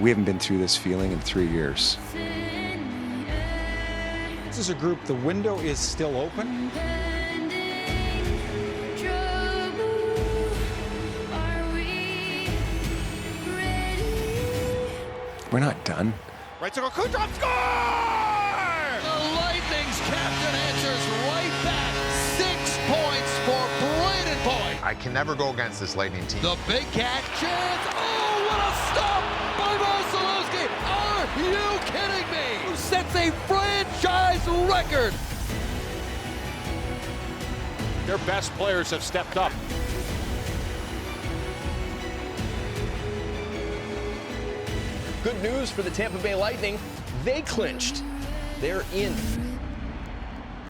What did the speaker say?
We haven't been through this feeling in 3 years. This is a group, the window is still open. We're not done. Right circle, Kucherov score! The Lightning's captain answers right back. 6 points for Brayden Point. I can never go against this Lightning team. The Big Cat chance. Oh, what a stop by Vasilevsky. Are you kidding me? Who sets a franchise record? Their best players have stepped up. Good news for the Tampa Bay Lightning. They clinched. They're in.